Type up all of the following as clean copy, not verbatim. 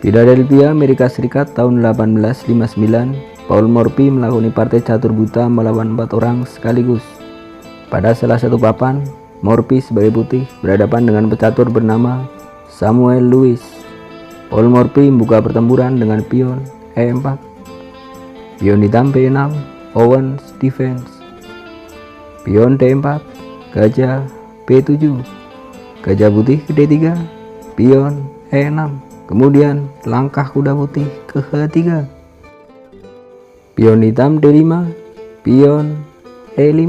Philadelphia, Amerika Serikat tahun 1859, Paul Morphy melakoni partai catur buta melawan 4 orang sekaligus. Pada salah satu papan, Morphy sebagai putih berhadapan dengan pecatur bernama Samuel Lewis. Paul Morphy membuka pertempuran dengan pion E4, pion hitam B6, Owens defense, pion D4, gajah B7, gajah putih ke D3, pion E6, kemudian langkah kuda putih ke H3, pion hitam D5, pion E5,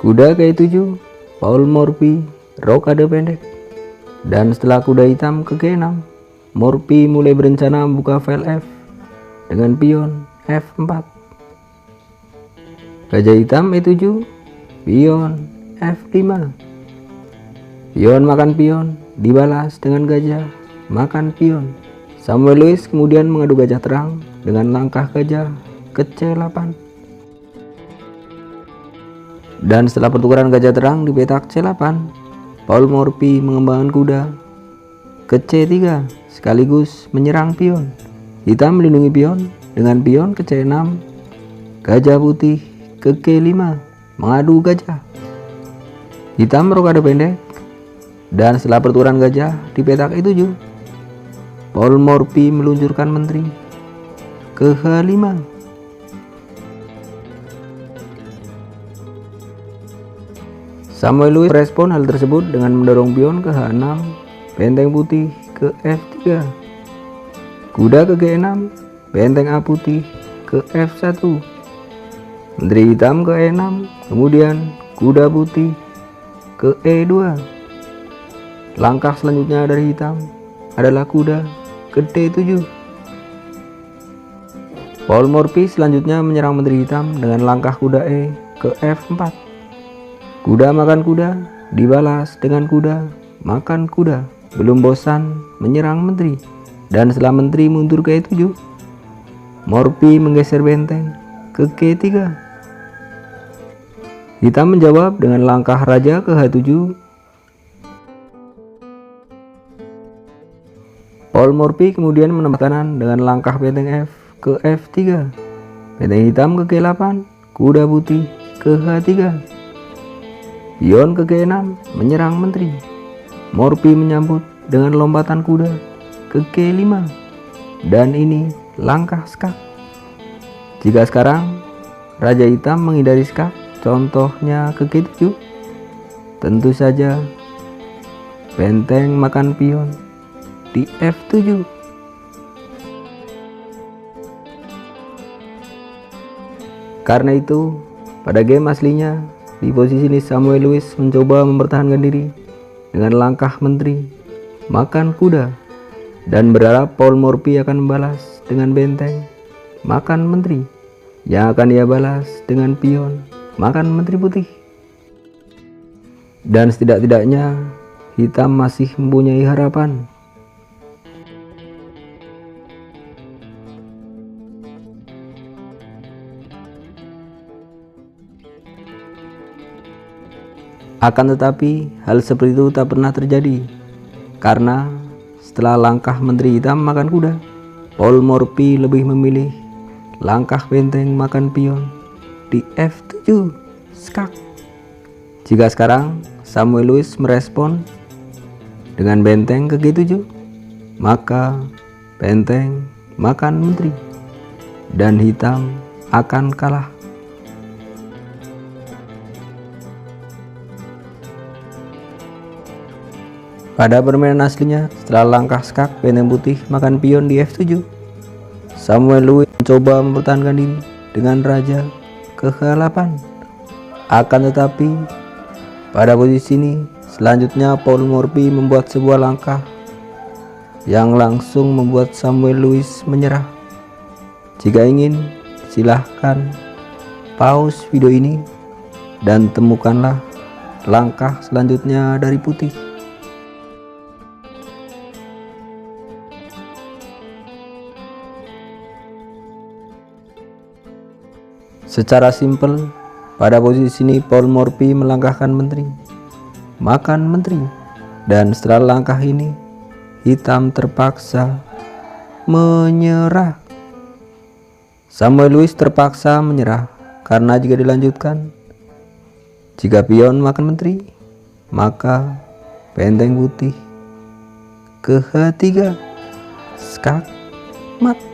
kuda ke E7, Paul Morphy rokade pendek. Dan setelah kuda hitam ke G6, Morphy mulai berencana membuka file F dengan pion F4, gajah hitam E7, pion F5, pion makan pion dibalas dengan gajah makan pion. Samuel Lewis kemudian mengadu gajah terang dengan langkah gajah ke C8. Dan setelah pertukaran gajah terang di petak C8, Paul Morphy mengembangkan kuda ke C3 sekaligus menyerang pion. Hitam melindungi pion dengan pion ke C6, gajah putih ke G5 mengadu gajah. Hitam rokade pendek. Dan setelah pertukaran gajah di petak E7, Paul Morphy meluncurkan menteri ke H5. Samuel Lewis merespon hal tersebut dengan mendorong pion ke H6, benteng putih ke F3, kuda ke G6, benteng A putih ke F1, menteri hitam ke E6, kemudian kuda putih ke E2. Langkah selanjutnya dari hitam adalah kuda ke D7. Paul Morphy selanjutnya menyerang menteri hitam dengan langkah kuda E ke F4. Kuda makan kuda dibalas dengan kuda makan kuda. Belum bosan menyerang menteri, dan setelah menteri mundur ke E7, Morphy menggeser benteng ke G3. Hitam menjawab dengan langkah raja ke H7. Paul Morphy kemudian menambahkan dengan langkah benteng F ke F3, benteng hitam ke G8, kuda putih ke H3, pion ke G6 menyerang menteri. Morphy menyambut dengan lompatan kuda ke G5, dan ini langkah skak. Jika sekarang raja hitam menghindari skak, contohnya ke G7, tentu saja benteng makan pion di F7. Karena itu, pada game aslinya, di posisi ini Samuel Lewis mencoba mempertahankan diri dengan langkah menteri makan kuda dan berharap Paul Morphy akan membalas dengan benteng makan menteri yang akan ia balas dengan pion makan menteri putih. Dan setidak-tidaknya hitam masih mempunyai harapan. Akan tetapi hal seperti itu tak pernah terjadi, karena setelah langkah menteri hitam makan kuda, Paul Morphy lebih memilih langkah benteng makan pion di F7 skak. Jika sekarang Samuel Lewis merespon dengan benteng ke G7, maka benteng makan menteri dan hitam akan kalah. Pada permainan aslinya, setelah langkah skak benteng putih makan pion di F7, Samuel Lewis mencoba mempertahankan diri dengan raja ke H8. Akan tetapi, pada posisi ini, selanjutnya Paul Morphy membuat sebuah langkah yang langsung membuat Samuel Lewis menyerah. Jika ingin, silahkan pause video ini dan temukanlah langkah selanjutnya dari putih. Secara simpel, pada posisi ini Paul Morphy melangkahkan menteri, makan menteri, dan setelah langkah ini hitam terpaksa menyerah. Samuel Luis terpaksa menyerah karena jika dilanjutkan, jika pion makan menteri, maka benteng putih ketiga skak mat.